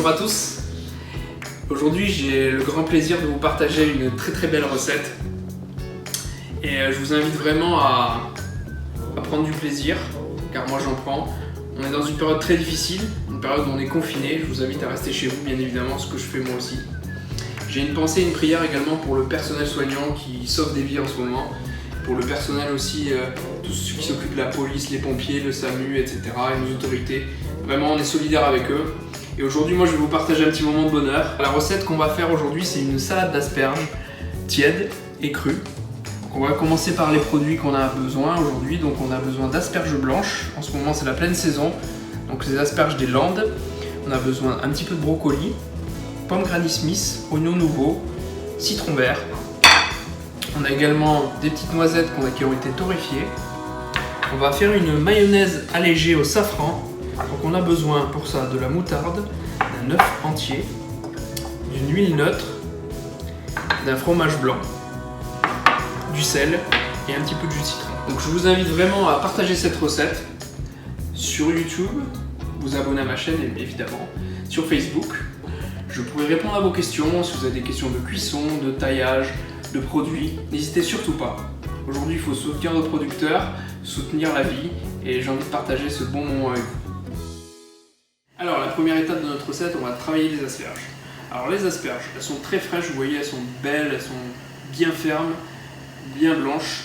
Bonjour à tous. Aujourd'hui j'ai le grand plaisir de vous partager une très belle recette. Et je vous invite vraiment à prendre du plaisir, car moi j'en prends. On est dans une période très difficile, une période où on est confiné. Je vous invite à rester chez vous, bien évidemment, ce que je fais moi aussi. J'ai une pensée et une prière également pour le personnel soignant qui sauve des vies en ce moment. Pour le personnel aussi, tous ceux qui s'occupent de la police, les pompiers, le SAMU, etc. et nos autorités. Vraiment, on est solidaires avec eux. Et aujourd'hui, moi, je vais vous partager un petit moment de bonheur. La recette qu'on va faire aujourd'hui, c'est une salade d'asperges tiède et crue. Donc, on va commencer par les produits qu'on a besoin aujourd'hui. Donc, on a besoin d'asperges blanches. En ce moment, c'est la pleine saison. Donc, les asperges des Landes. On a besoin un petit peu de brocoli, pommes Granny Smith, oignons nouveaux, citron vert. On a également des petites noisettes qui ont été torréfiées. On va faire une mayonnaise allégée au safran. Donc on a besoin pour ça de la moutarde, d'un œuf entier, d'une huile neutre, d'un fromage blanc, du sel et un petit peu de jus de citron. Donc je vous invite vraiment à partager cette recette sur YouTube, vous abonner à ma chaîne évidemment, sur Facebook. Je pourrai répondre à vos questions si vous avez des questions de cuisson, de taillage, de produits. N'hésitez surtout pas. Aujourd'hui, il faut soutenir nos producteurs, soutenir la vie et j'ai envie de partager ce bon moment avec vous. Alors, la première étape de notre recette, on va travailler les asperges. Alors, les asperges, elles sont très fraîches, vous voyez, elles sont belles, elles sont bien fermes, bien blanches.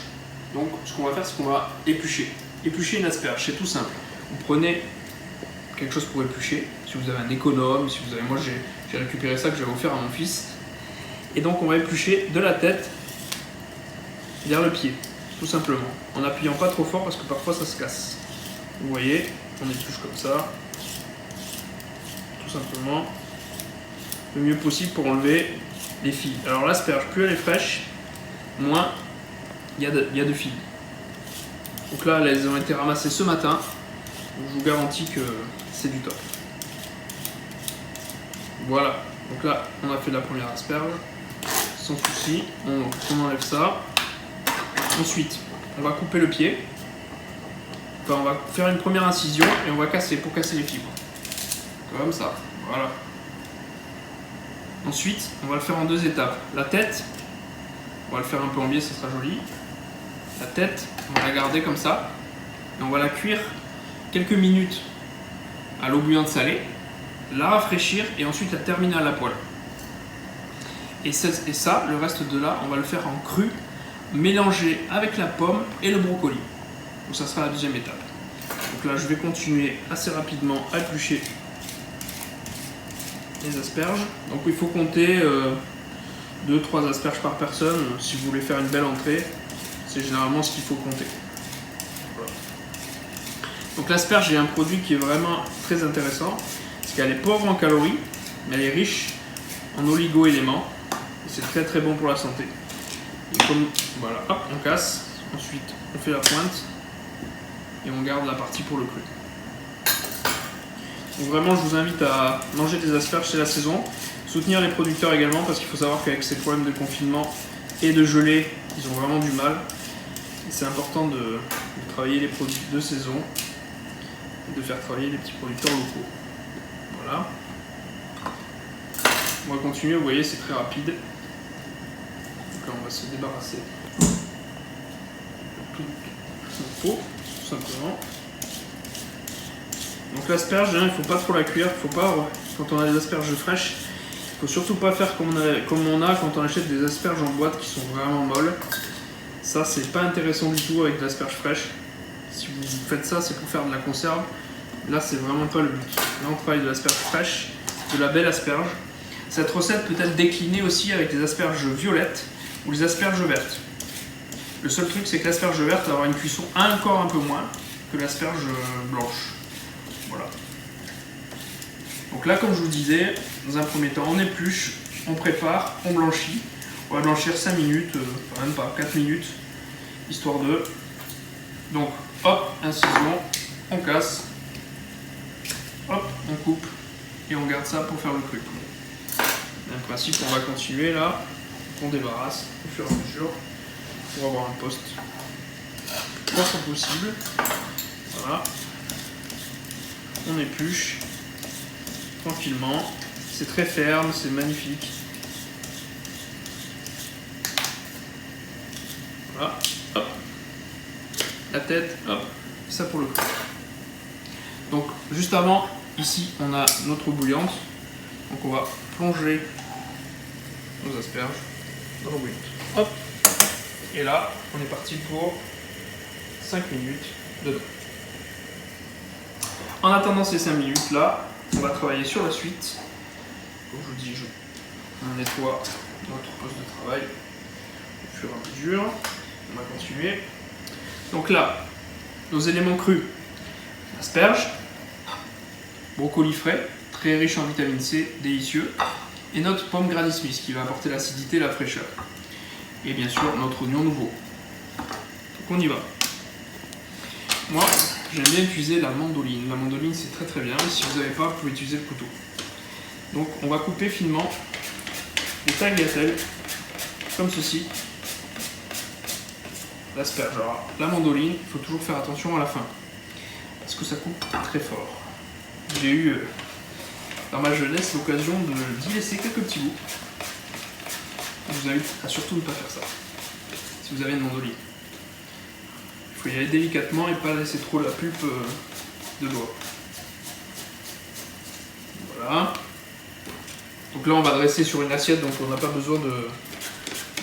Donc, ce qu'on va faire, c'est qu'on va éplucher. Éplucher une asperge, c'est tout simple. Vous prenez quelque chose pour éplucher, si vous avez un économe, si vous avez... Moi, j'ai récupéré ça que j'avais offert à mon fils. Et donc, on va éplucher de la tête vers le pied, tout simplement. En appuyant pas trop fort parce que parfois ça se casse. Vous voyez, on épluche comme ça. Tout simplement, le mieux possible pour enlever les fils. Alors l'asperge, plus elle est fraîche, moins il y a de fils. Donc là, elles ont été ramassées ce matin. Donc, je vous garantis que c'est du top. Voilà. Donc là, on a fait la première asperge. Sans souci, on enlève ça. Ensuite, on va couper le pied. Enfin, on va faire une première incision et on va casser pour casser les fibres. Comme ça, voilà. Ensuite, on va le faire en deux étapes. La tête, on va le faire un peu en biais, ça sera joli. La tête, on va la garder comme ça. Et on va la cuire quelques minutes à l'eau bouillante salée, la rafraîchir et ensuite la terminer à la poêle. Et ça, le reste de là, on va le faire en cru, mélangé avec la pomme et le brocoli. Donc ça sera la deuxième étape. Donc là, je vais continuer assez rapidement à éplucher les asperges. Donc il faut compter 2-3 asperges par personne. Si vous voulez faire une belle entrée, c'est généralement ce qu'il faut compter. Voilà. Donc l'asperge est un produit qui est vraiment très intéressant parce qu'elle est pauvre en calories, mais elle est riche en oligo-éléments et c'est très bon pour la santé. Et comme voilà, hop, on casse. Ensuite, on fait la pointe et on garde la partie pour le cru. Donc vraiment, je vous invite à manger des asperges, c'est la saison. Soutenir les producteurs également, parce qu'il faut savoir qu'avec ces problèmes de confinement et de gelée, ils ont vraiment du mal. C'est important de travailler les produits de saison et de faire travailler les petits producteurs locaux. Voilà. On va continuer, vous voyez, c'est très rapide. Donc là, on va se débarrasser de tout ce qu'il faut, tout simplement. Donc l'asperge, il ne faut pas trop la cuire, quand on a des asperges fraîches, il ne faut surtout pas faire comme on a quand on achète des asperges en boîte qui sont vraiment molles. Ça, c'est pas intéressant du tout avec de l'asperge fraîche. Si vous faites ça, c'est pour faire de la conserve. Là, c'est vraiment pas le but. Là, on travaille de l'asperge fraîche, de la belle asperge. Cette recette peut être déclinée aussi avec des asperges violettes ou les asperges vertes. Le seul truc, c'est que l'asperge verte va avoir une cuisson encore un peu moins que l'asperge blanche. Voilà. Donc là, comme je vous disais, dans un premier temps, on épluche, on prépare, on blanchit. On va blanchir 5 minutes, enfin même pas, 4 minutes, histoire de... Donc, hop, incision, on casse, hop, on coupe, et on garde ça pour faire le cru. Même principe, on va continuer là, on débarrasse au fur et à mesure, pour avoir un poste propre possible. Voilà. On épluche tranquillement C'est très ferme, c'est magnifique. Voilà, hop. La tête, hop. Ça pour le coup. Donc juste avant, ici on a notre eau bouillante. Donc on va plonger nos asperges dans l'eau bouillante. Hop. Et là, on est parti pour 5 minutes dedans. En attendant ces 5 minutes là, on va travailler sur la suite. Comme je vous dis, on nettoie notre poste de travail au fur et à mesure. On va continuer. Donc là, nos éléments crus, asperges, brocoli frais, très riche en vitamine C, délicieux, et notre pomme Granny Smith qui va apporter l'acidité et la fraîcheur. Et bien sûr, notre oignon nouveau. Donc on y va. Moi, j'aime bien utiliser la mandoline. La mandoline, c'est très très bien. Et si vous n'avez pas, vous pouvez utiliser le couteau. Donc on va couper finement des tagliatelles, comme ceci. L'asperge. Alors, la mandoline, il faut toujours faire attention à la fin, parce que ça coupe très fort. J'ai eu, dans ma jeunesse, l'occasion d'y laisser quelques petits bouts. Je vous invite à surtout ne pas faire ça, si vous avez une mandoline. Il faut y aller délicatement et pas laisser trop la pulpe de doigt. Voilà. Donc là, on va dresser sur une assiette, donc on n'a pas besoin de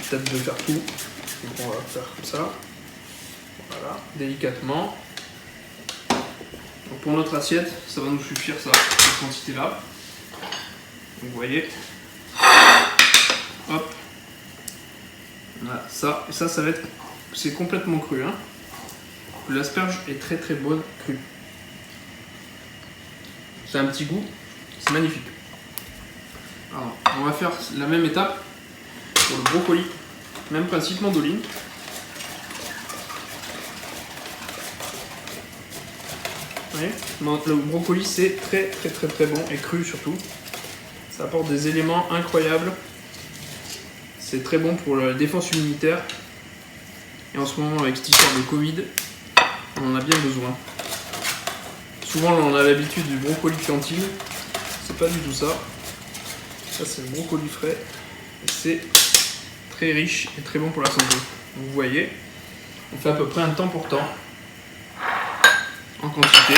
peut-être de faire tout. Donc on va faire comme ça. Voilà, délicatement. Donc pour notre assiette, ça va nous suffire ça, cette quantité-là. Donc vous voyez. Hop. Voilà, ça. Et ça va être. C'est complètement cru. Hein. L'asperge est très très bonne crue. C'est un petit goût, c'est magnifique. Alors, on va faire la même étape pour le brocoli. Même principe, mandoline. Vous voyez, le brocoli c'est très très très très bon et cru surtout. Ça apporte des éléments incroyables. C'est très bon pour la défense immunitaire. Et en ce moment avec cette histoire de Covid, on en a bien besoin. Souvent on a l'habitude du brocoli de cantine. C'est pas du tout ça. Ça c'est le brocoli frais. C'est très riche et très bon pour la santé. Donc, vous voyez, on fait à peu près un temps pour temps en quantité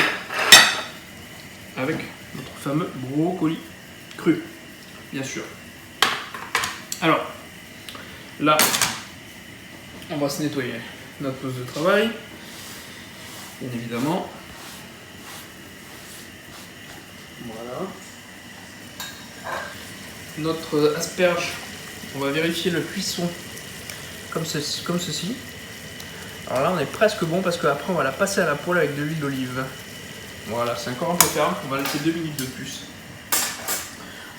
avec notre fameux brocoli cru, bien sûr. Alors là, on va se nettoyer notre poste de travail, bien évidemment. Voilà. Notre asperge, on va vérifier le cuisson comme ceci. Alors là on est presque bon parce qu'après on va la passer à la poêle avec de l'huile d'olive. Voilà, c'est encore un peu ferme, on va laisser 2 minutes de plus.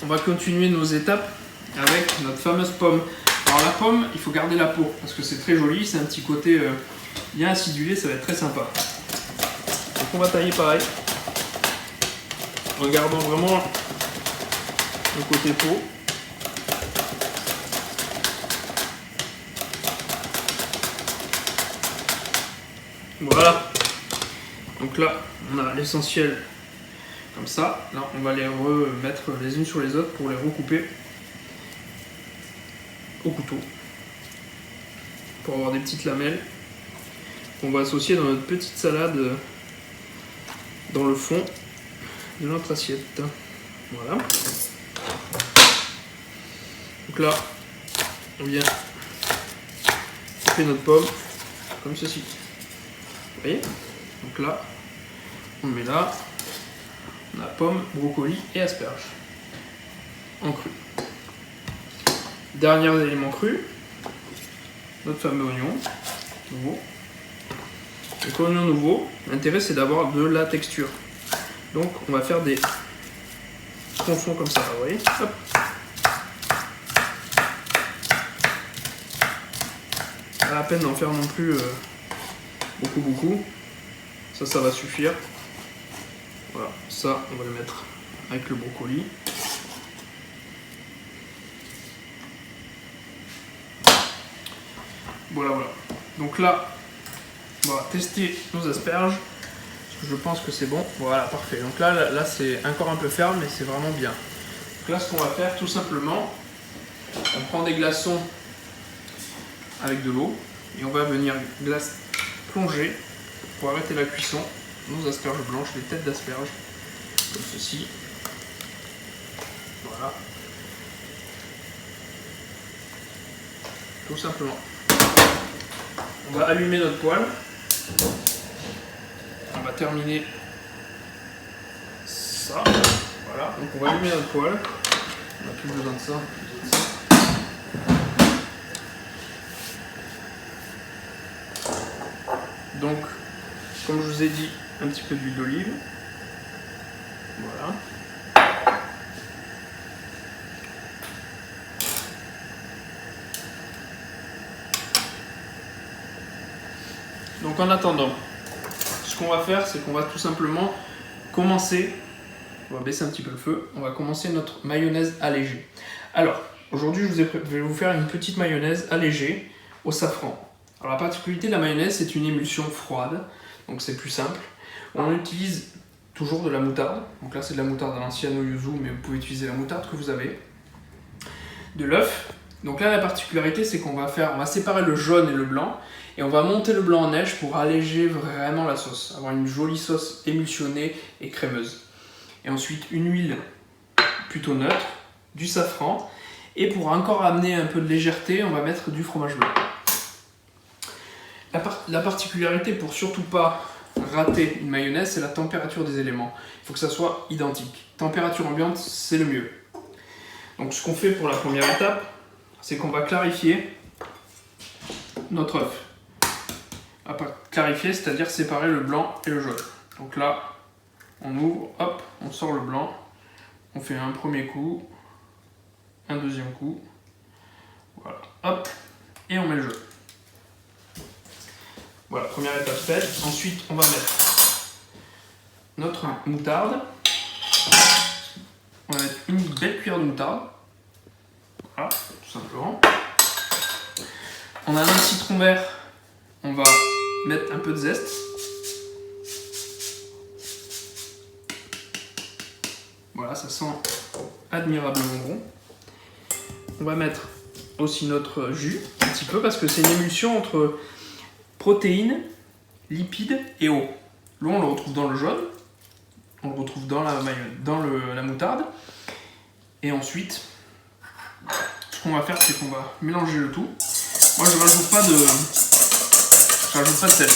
On va continuer nos étapes avec notre fameuse pomme. Alors la pomme, il faut garder la peau parce que c'est très joli, c'est un petit côté bien acidulé, ça va être très sympa. Donc on va tailler pareil, en gardant vraiment le côté peau. Voilà. Donc là, on a l'essentiel comme ça. Là, on va les remettre les unes sur les autres pour les recouper au couteau. Pour avoir des petites lamelles qu'on va associer dans notre petite salade dans le fond de notre assiette. Voilà. Donc là, on vient couper notre pomme comme ceci. Vous voyez? Donc là, on le met là. On a pomme, brocoli et asperge en cru. Dernier élément cru, notre fameux oignon nouveau. Donc l'oignon nouveau, l'intérêt c'est d'avoir de la texture. Donc on va faire des tronçons comme ça, vous voyez? Hop. Pas la peine d'en faire non plus beaucoup. Ça va suffire. Voilà, ça on va le mettre avec le brocoli. Voilà. Donc là, on va tester nos asperges. Parce que je pense que c'est bon. Voilà, parfait. Donc là c'est encore un peu ferme, mais c'est vraiment bien. Donc là, ce qu'on va faire, tout simplement, on prend des glaçons avec de l'eau et on va venir plonger pour arrêter la cuisson nos asperges blanches, les têtes d'asperges, comme ceci. Voilà. Tout simplement. On va allumer notre poêle. On va terminer ça. Voilà. Donc on va allumer notre poêle. On n'a plus besoin de ça. Donc, comme je vous ai dit, un petit peu d'huile d'olive. Voilà. Donc en attendant, ce qu'on va faire, c'est qu'on va tout simplement commencer, on va baisser un petit peu le feu, on va commencer notre mayonnaise allégée. Alors, aujourd'hui, je vais vous faire une petite mayonnaise allégée au safran. Alors la particularité de la mayonnaise, c'est une émulsion froide, donc c'est plus simple. On utilise toujours de la moutarde, donc là c'est de la moutarde à l'ancienne au yuzu, mais vous pouvez utiliser la moutarde que vous avez. De l'œuf, donc là la particularité c'est qu'on va séparer le jaune et le blanc, et on va monter le blanc en neige pour alléger vraiment la sauce, avoir une jolie sauce émulsionnée et crémeuse. Et ensuite une huile plutôt neutre, du safran, et pour encore amener un peu de légèreté, on va mettre du fromage blanc. La particularité pour surtout pas rater une mayonnaise, c'est la température des éléments. Il faut que ça soit identique. Température ambiante, c'est le mieux. Donc ce qu'on fait pour la première étape, c'est qu'on va clarifier notre œuf. Clarifier, c'est-à-dire séparer le blanc et le jaune. Donc là, on ouvre, hop, on sort le blanc, on fait un premier coup, un deuxième coup, voilà, hop, et on met le jaune. Voilà, première étape faite. Ensuite, on va mettre notre moutarde. On va mettre une belle cuillère de moutarde. Voilà, tout simplement. On a un citron vert. On va mettre un peu de zeste. Voilà, ça sent admirablement bon. On va mettre aussi notre jus, un petit peu, parce que c'est une émulsion entre protéines, lipides et eau. L'eau, on le retrouve dans le jaune, on le retrouve dans la moutarde. Et ensuite, ce qu'on va faire, c'est qu'on va mélanger le tout. Moi, je rajoute pas de sel.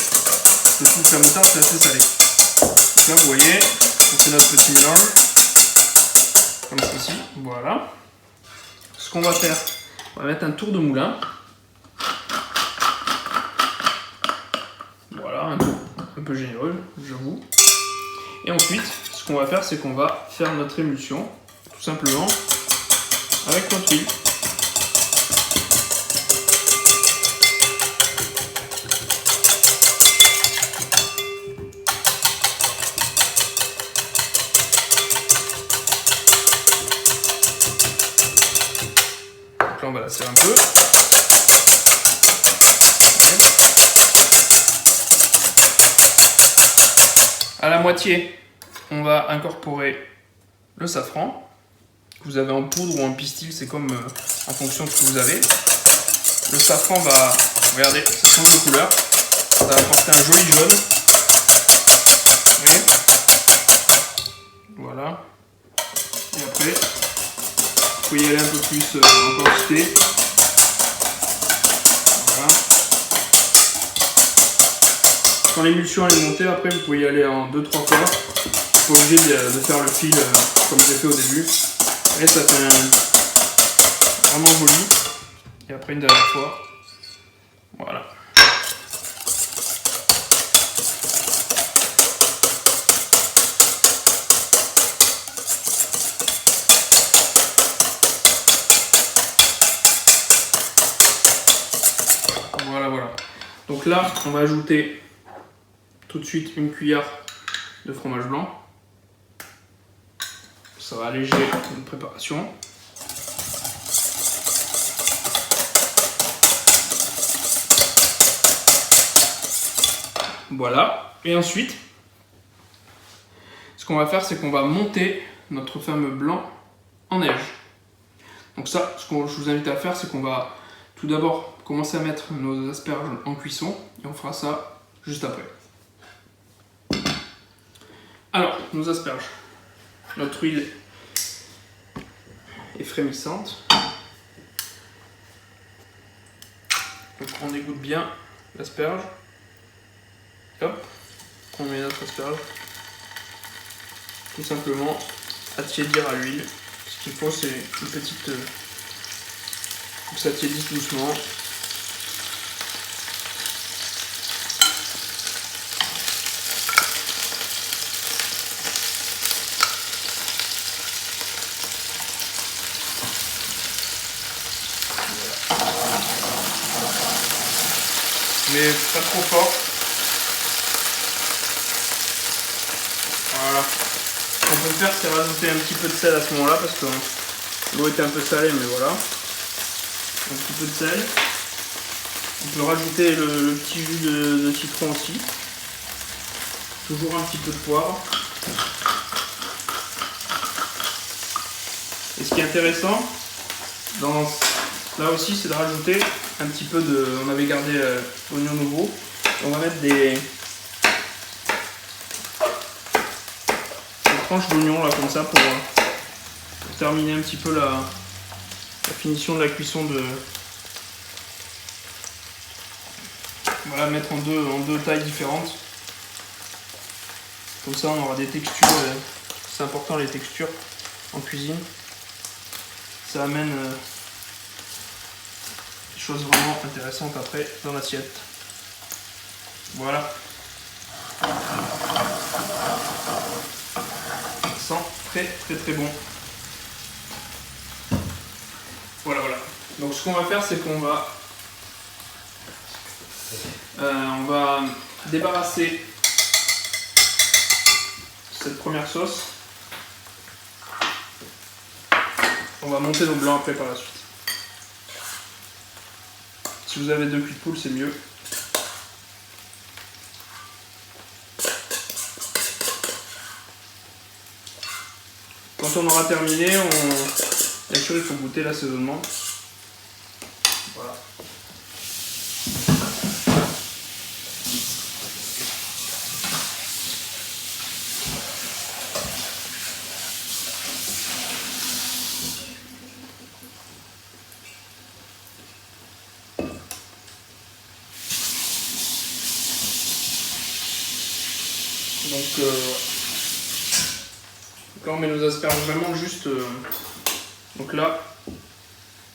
Je trouve que la moutarde, c'est assez salé. Donc là, vous voyez, on fait notre petit mélange, comme ceci. Voilà. Ce qu'on va faire, on va mettre un tour de moulin. Un peu généreux, j'avoue. Et ensuite, ce qu'on va faire, c'est qu'on va faire notre émulsion, tout simplement, avec notre huile. Donc là, on va lasser un peu. À la moitié, on va incorporer le safran, que vous avez en poudre ou en pistil, c'est comme en fonction de ce que vous avez. Le safran va, regardez, ça change de couleur, ça va apporter un joli jaune. Vous voyez ? Voilà. Et après, vous pouvez y aller un peu plus en quantité. Voilà. Quand l'émulsion est montée, après vous pouvez y aller en 2-3 fois. Pas obligé de faire le fil comme j'ai fait au début. Et ça fait vraiment joli. Et après une dernière fois. Voilà. Voilà. Donc là, on va ajouter tout de suite une cuillère de fromage blanc. Ça va alléger notre préparation. Voilà. Et ensuite, ce qu'on va faire, c'est qu'on va monter notre fameux blanc en neige. Donc ça, ce que je vous invite à faire, c'est qu'on va tout d'abord commencer à mettre nos asperges en cuisson et on fera ça juste après. Alors, nos asperges. Notre huile est frémissante. Donc on égoutte bien l'asperge. Hop, on met notre asperge. Tout simplement à tiédir à l'huile. Ce qu'il faut, c'est une petite... pour que ça tiédisse doucement. Mais pas trop fort. Voilà. Ce qu'on peut faire, c'est rajouter un petit peu de sel à ce moment-là parce que l'eau était un peu salée, mais voilà. Un petit peu de sel. On peut rajouter le petit jus de citron aussi. Toujours un petit peu de poivre. Et ce qui est intéressant, là aussi, c'est de rajouter un petit peu de... On avait gardé l'oignon nouveau. On va mettre des tranches d'oignon là comme ça pour terminer un petit peu la finition de la cuisson de... Voilà, mettre en deux tailles différentes. Comme ça on aura des textures. C'est important les textures en cuisine. Ça amène des choses vraiment intéressantes après dans l'assiette. Voilà. Ça sent très bon. Voilà. Donc ce qu'on va faire, c'est qu'on va on va débarrasser cette première sauce. On va monter nos blancs après par la suite. Si vous avez 2 cuits de poule, c'est mieux. Quand on aura terminé, bien sûr il faut goûter l'assaisonnement. Voilà. Donc là on met nos asperges vraiment juste. Donc là,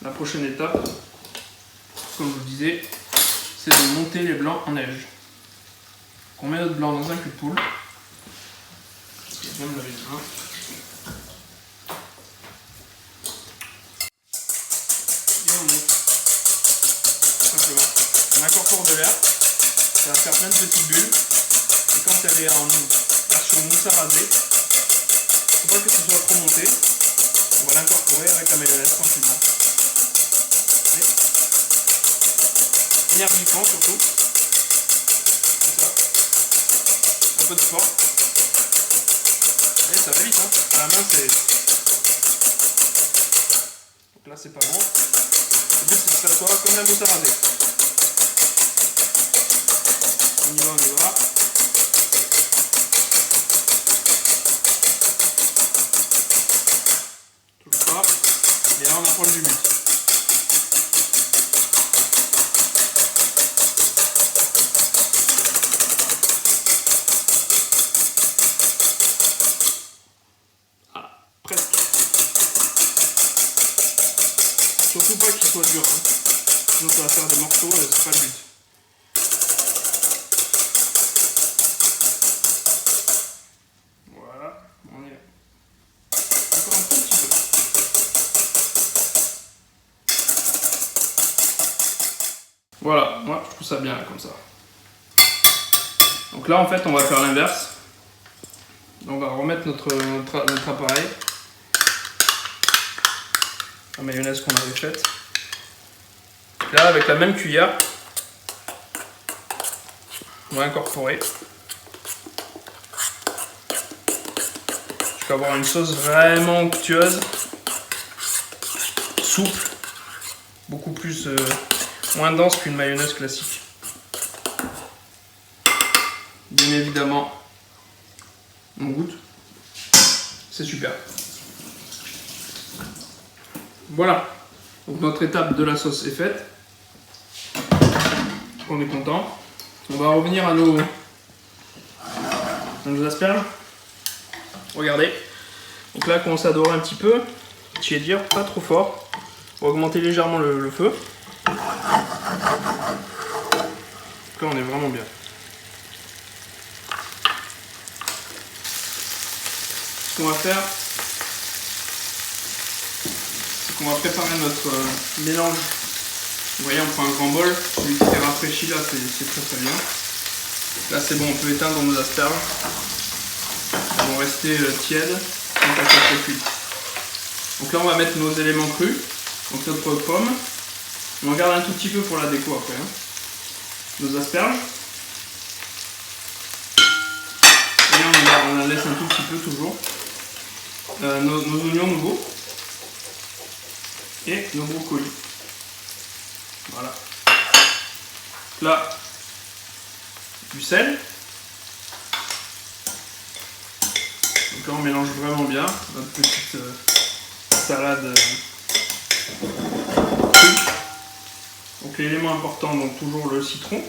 la prochaine étape, comme je vous disais, c'est de monter les blancs en neige. Donc on met notre blanc dans un cul de poule. Je vais bien me laver les mains. Et on monte. Simplement. On incorpore de l'air. Ça va faire plein de petites bulles. Et quand elle est en version mousse à raser, il ne faut pas que ce soit trop monté. On va l'incorporer avec la mayonnaise tranquillement. Énergiquement surtout. Comme ça. Un peu de force. Et ça va vite, hein. À la main c'est. Donc là c'est pas bon. Le but c'est que ça soit comme la mousse à raser. On y va. Et là on approche du but. Voilà, presque. Surtout pas qu'il soit dur, hein. Sinon ça va faire des morceaux et c'est pas le but. Voilà, on est encore un petit peu. Voilà, moi je trouve ça bien là, comme ça. Donc là en fait on va faire l'inverse. On va remettre notre appareil. La mayonnaise qu'on avait faite. Là avec la même cuillère, on va incorporer. Jusqu'à avoir une sauce vraiment onctueuse. souple, beaucoup plus moins dense qu'une mayonnaise classique. Bien évidemment, on goûte, c'est super. Voilà, donc notre étape de la sauce est faite. On est content. On va revenir à nos asperges. Regardez. Donc là, commence à dorer un petit peu. Tiédir, pas trop fort. On va augmenter légèrement le feu. Donc là, on est vraiment bien. Ce qu'on va faire, c'est qu'on va préparer notre mélange. Vous voyez, on prend un grand bol. Celui qui est rafraîchi là, c'est très très bien. Là, c'est bon, on peut éteindre nos asperges. Elles vont rester tièdes tant qu'elles sont cuites. Donc là, on va mettre nos éléments crus. Donc notre pomme. On en garde un tout petit peu pour la déco après. Hein. Nos asperges. Et on en laisse un tout petit peu toujours. Nos oignons nouveaux. Et nos brocolis. Voilà. Là, du sel. Donc là, on mélange vraiment bien notre petite salade crue. Donc l'élément important, donc toujours le citron.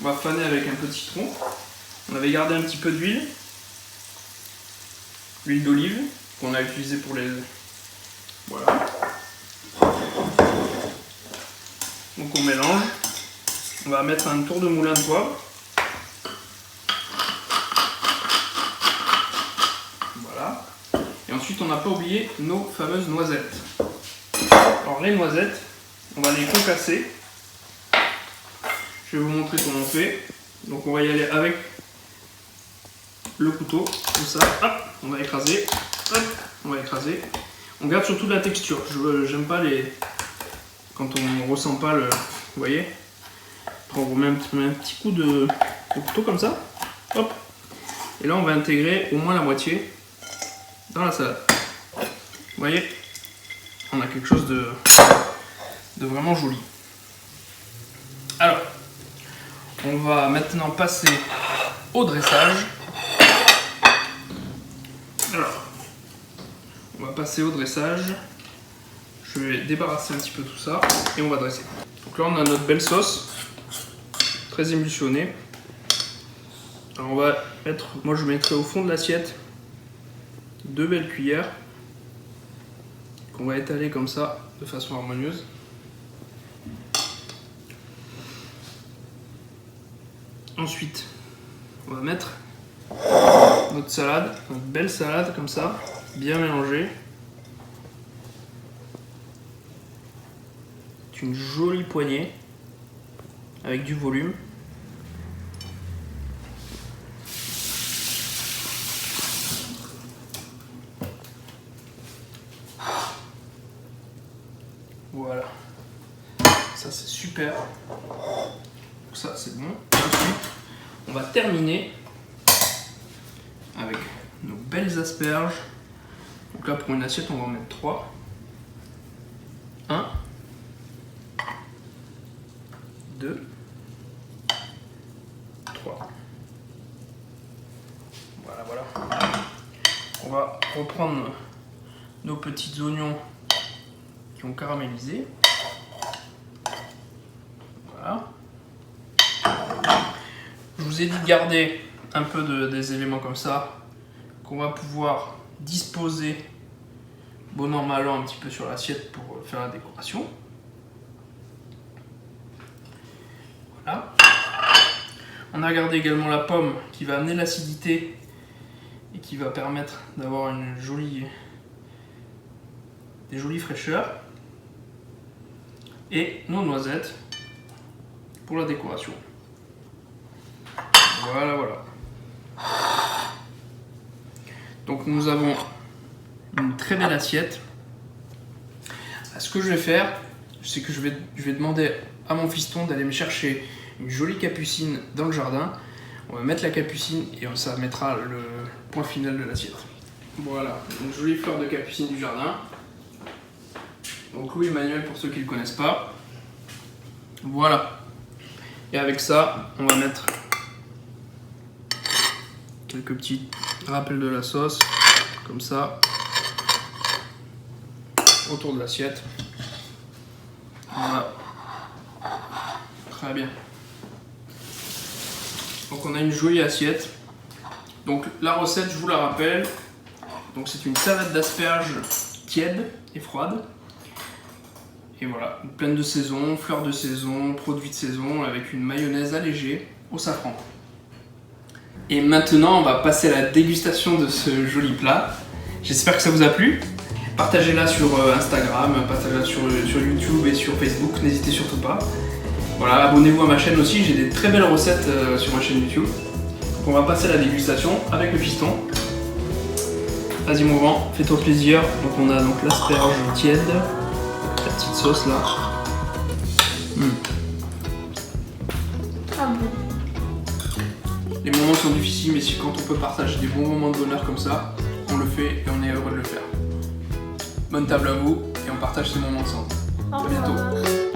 On va faner avec un peu de citron. On avait gardé un petit peu d'huile. L'huile d'olive qu'on a utilisée pour les... Voilà. Donc on mélange. On va mettre un tour de moulin de poivre. Voilà. Et ensuite on n'a pas oublié nos fameuses noisettes. Alors les noisettes, on va les concasser. Je vais vous montrer comment on fait. Donc on va y aller avec le couteau, comme ça. Hop, on va écraser. Hop, on va écraser. On garde surtout la texture. J'aime pas les... Quand on ressent pas le... Vous voyez? Après, on remet un petit coup de couteau comme ça. Hop. Et là, on va intégrer au moins la moitié dans la salade. Vous voyez? On a quelque chose de vraiment joli. Alors, on va maintenant passer au dressage. Alors, on va passer au dressage. Je vais débarrasser un petit peu tout ça et on va dresser. Donc là, on a notre belle sauce, très émulsionnée. Alors on va mettre, moi je mettrai au fond de l'assiette 2 belles cuillères qu'on va étaler comme ça de façon harmonieuse. Ensuite, on va mettre notre salade, notre belle salade comme ça, bien mélangée. Une jolie poignée avec du volume. Voilà. Ça c'est super. Ça c'est bon. Ensuite, on va terminer avec nos belles asperges. Donc là pour une assiette on va en mettre 3. 1, 2, 3. Voilà, voilà. On va reprendre nos petits oignons qui ont caramélisé. Voilà. Je vous ai dit de garder un peu des éléments comme ça qu'on va pouvoir disposer bon an mal an un petit peu sur l'assiette pour faire la décoration. Voilà. On a gardé également la pomme qui va amener l'acidité et qui va permettre d'avoir des jolies fraîcheurs. Et nos noisettes pour la décoration. Voilà, voilà. Donc nous avons une très belle assiette. Ce que je vais faire, c'est que je vais demander à mon fiston d'aller me chercher une jolie capucine dans le jardin. On va mettre la capucine et ça mettra le point final de l'assiette. Voilà, une jolie fleur de capucine du jardin. Donc Louis Emmanuel pour ceux qui ne le connaissent pas. Voilà. Et avec ça, on va mettre quelques petits rappels de la sauce, comme ça, autour de l'assiette. Voilà. Très bien. Donc on a une jolie assiette. Donc la recette, je vous la rappelle. Donc c'est une salade d'asperges tiède et froide. Et voilà, pleine de saison, fleurs de saison, produits de saison, avec une mayonnaise allégée au safran. Et maintenant, on va passer à la dégustation de ce joli plat. J'espère que ça vous a plu. Partagez-la sur Instagram, partagez-la sur YouTube et sur Facebook, n'hésitez surtout pas. Voilà, abonnez-vous à ma chaîne aussi, j'ai des très belles recettes sur ma chaîne YouTube. Donc on va passer à la dégustation avec le fiston. Vas-y mon grand, fais-toi plaisir. Donc on a donc l'asperge tiède, la petite sauce là. Ah bon. Les moments sont difficiles, mais si quand on peut partager des bons moments de bonheur comme ça, on le fait et on est heureux de le faire. Bonne table à vous et on partage ces moments ensemble. Au À bientôt. revoir.